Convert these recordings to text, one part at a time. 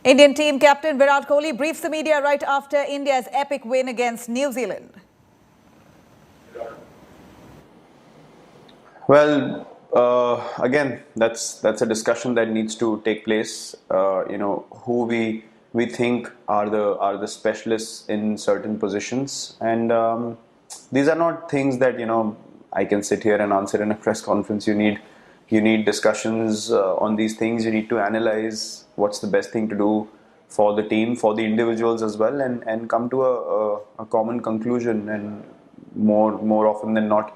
Indian team captain Virat Kohli briefs the media right after India's epic win against New Zealand. Well, again, that's a discussion that needs to take place. Who we think are the specialists in certain positions, and these are not things that I can sit here and answer in a press conference. You need discussions on these things. You need to analyze what's the best thing to do for the team, for the individuals as well, and come to a common conclusion. And more often than not,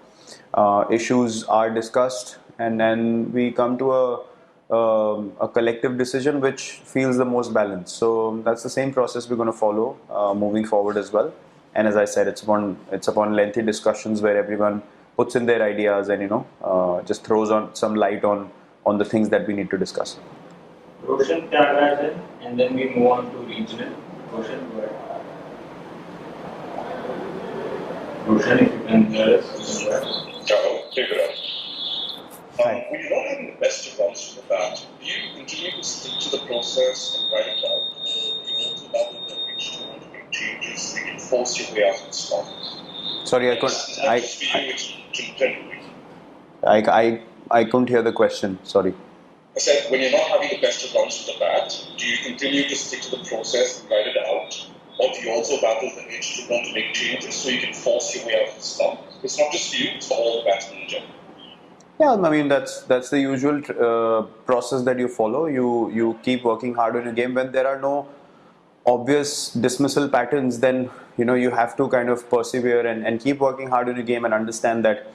issues are discussed, and then we come to a collective decision which feels the most balanced. So that's the same process we're going to follow moving forward as well. And as I said, it's upon lengthy discussions where everyone puts in their ideas and just throws on some light on the things that we need to discuss. Roshan Tyagarajan, and then we move on to regional. Roshan, go ahead. Roshan, if you can hear us. When you're not having the best of runs from the bat, do you continue to stick to the process and write it out, or do you also battle the pitch to want to make changes so you can force your way out of the slump? Sorry, I couldn't hear the question. Sorry. I said, when you're not having the best of runs from the bat, do you continue to stick to the process and write it out, or do you also battle the itch to want to make changes so you can force your way out of the slump? It's not just for you; it's for all the batsmen in general. Yeah, I mean that's the usual process that you follow. You keep working hard on your game. When there are no obvious dismissal patterns, then you have to kind of persevere and keep working hard on your game and understand that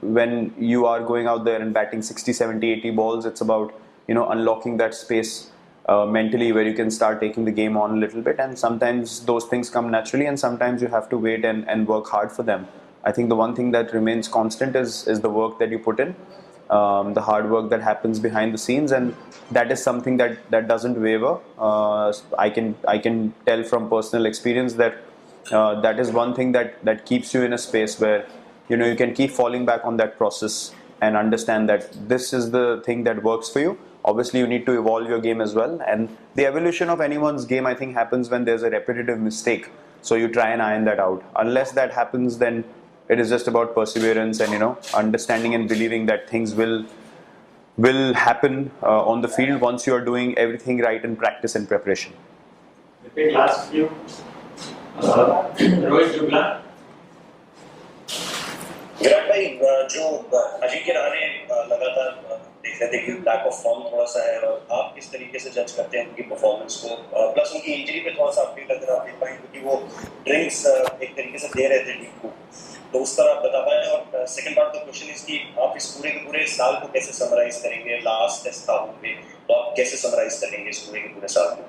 when you are going out there and batting 60, 70, 80 balls, it's about unlocking that space mentally where you can start taking the game on a little bit. And sometimes those things come naturally, and sometimes you have to wait and work hard for them. I think the one thing that remains constant is the work that you put in, the hard work that happens behind the scenes, and that is something that doesn't waver. I can tell from personal experience that that is one thing that keeps you in a space where you can keep falling back on that process and understand that this is the thing that works for you. Obviously, you need to evolve your game as well, and the evolution of anyone's game, I think, happens when there's a repetitive mistake. So you try and iron that out. Unless that happens, then it is just about perseverance and understanding and believing that things will happen on the field once you are doing everything right in practice and preparation. Repeat last few. Rohit Jugla. Virat भाई, जो अजिंक्य रहाणे लगातार देख रहे थे कि lack of form थोड़ा सा है, और आप किस तरीके से जज करते हैं उनकी परफॉर्मेंस को, प्लस उनकी इंजरी पे थोड़ा सा आप भी लग रहा है क्योंकि वो ड्रिंक्स एक तरीके से दे रहे थे टीम को, तो उस तरह आप बता पाएं। और second part of the question is कि आप इस पूरे के पूरे साल को कैसे समराइज करेंगे, लास्ट टेस्ट था पे तो आप कैसे समराइज करेंगे इस पूरे के पूरे साल को?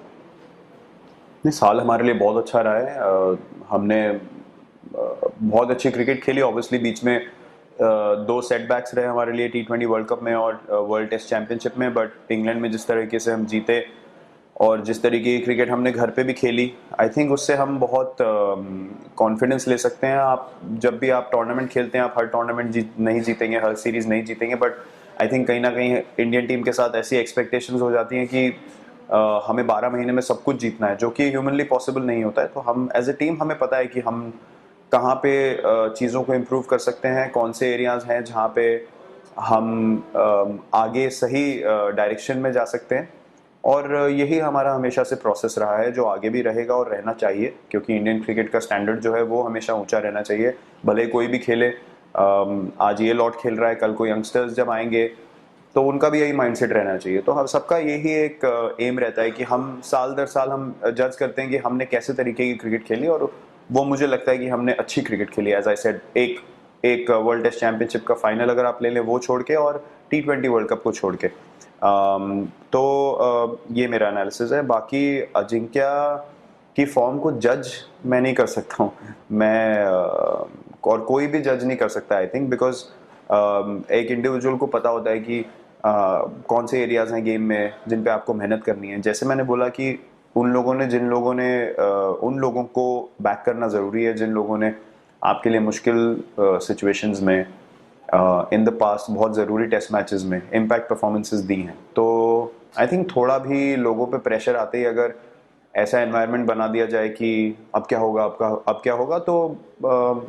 नहीं, साल हमारे लिए बहुत अच्छा रहा है। हमने बहुत अच्छी क्रिकेट खेली। ऑब्वियसली बीच में 2 सेटबैक्स रहे हमारे लिए T20 वर्ल्ड कप में और वर्ल्ड टेस्ट चैंपियनशिप में, बट इंग्लैंड में जिस तरीके से हम जीते और जिस तरीके की क्रिकेट हमने घर पे भी खेली, आई थिंक उससे हम बहुत कॉन्फिडेंस ले सकते हैं। आप जब भी आप टूर्नामेंट खेलते हैं, आप हर टूर्नामेंट नहीं जीतेंगे, हर सीरीज़ नहीं जीतेंगे, बट आई थिंक कहीं ना कहीं इंडियन टीम के साथ ऐसी एक्सपेक्टेशंस हो जाती हैं कि हमें 12 महीने में सब कुछ जीतना है, जो कि ह्यूमनली पॉसिबल नहीं होता है। तो हम एज ए टीम, हमें पता है कि हम कहाँ पे चीज़ों को इम्प्रूव कर सकते हैं, कौन से एरियाज़ हैं जहाँ पे हम आगे सही डायरेक्शन में जा सकते हैं, और यही हमारा हमेशा से प्रोसेस रहा है, जो आगे भी रहेगा और रहना चाहिए, क्योंकि इंडियन क्रिकेट का स्टैंडर्ड जो है वो हमेशा ऊंचा रहना चाहिए। भले कोई भी खेले, आज ये लॉट खेल रहा है, कल कोई यंगस्टर्स जब आएंगे तो उनका भी यही माइंडसेट रहना चाहिए। तो हम सबका यही एक एम रहता है कि हम साल दर साल हम जज करते हैं कि हमने कैसे तरीके की क्रिकेट खेली, और वो मुझे लगता है कि हमने अच्छी क्रिकेट खेली। एज आई सेड, एक वर्ल्ड टेस्ट चैंपियनशिप का फाइनल अगर आप ले लें वो छोड़ के, और T20 वर्ल्ड कप को छोड़ के, तो ये मेरा एनालिसिस है। बाकी अजिंक्य की फॉर्म को जज मैं नहीं कर सकता हूँ, मैं और कोई भी जज नहीं कर सकता, आई थिंक, बिकॉज एक इंडिविजुअल को पता होता है कि कौन से एरियाज़ हैं गेम में जिन पे आपको मेहनत करनी है। जैसे मैंने बोला कि उन लोगों को बैक करना ज़रूरी है जिन लोगों ने आपके लिए मुश्किल सिचुएशंस में इन द पास्ट बहुत ज़रूरी टेस्ट मैचेस में इम्पैक्ट परफॉर्मेंसेस दी हैं। तो आई थिंक थोड़ा भी लोगों पे प्रेशर आते ही अगर ऐसा एनवायरनमेंट बना दिया जाए कि अब क्या होगा, अब क्या होगा, तो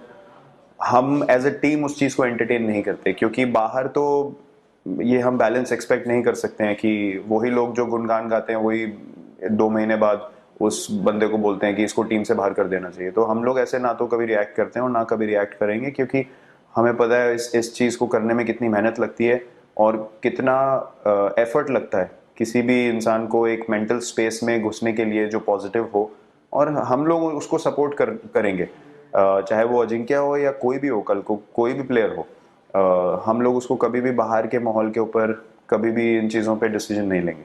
हम एज अ टीम उस चीज़ को एंटरटेन नहीं करते, क्योंकि बाहर तो ये हम बैलेंस एक्सपेक्ट नहीं कर सकते हैं कि वही लोग जो गुणगान गाते हैं वही 2 महीने बाद उस बंदे को बोलते हैं कि इसको टीम से बाहर कर देना चाहिए। तो हम लोग ऐसे ना तो कभी रिएक्ट करते हैं और ना कभी रिएक्ट करेंगे, क्योंकि हमें पता है इस चीज़ को करने में कितनी मेहनत लगती है और कितना एफर्ट लगता है किसी भी इंसान को एक मेंटल स्पेस में घुसने के लिए जो पॉजिटिव हो, और हम लोग उसको सपोर्ट करेंगे, चाहे वो अजिंक्य हो या कोई भी हो, कल को कोई भी प्लेयर हो। हम लोग उसको कभी भी बाहर के माहौल के ऊपर कभी भी इन चीज़ों पे डिसीजन नहीं लेंगे।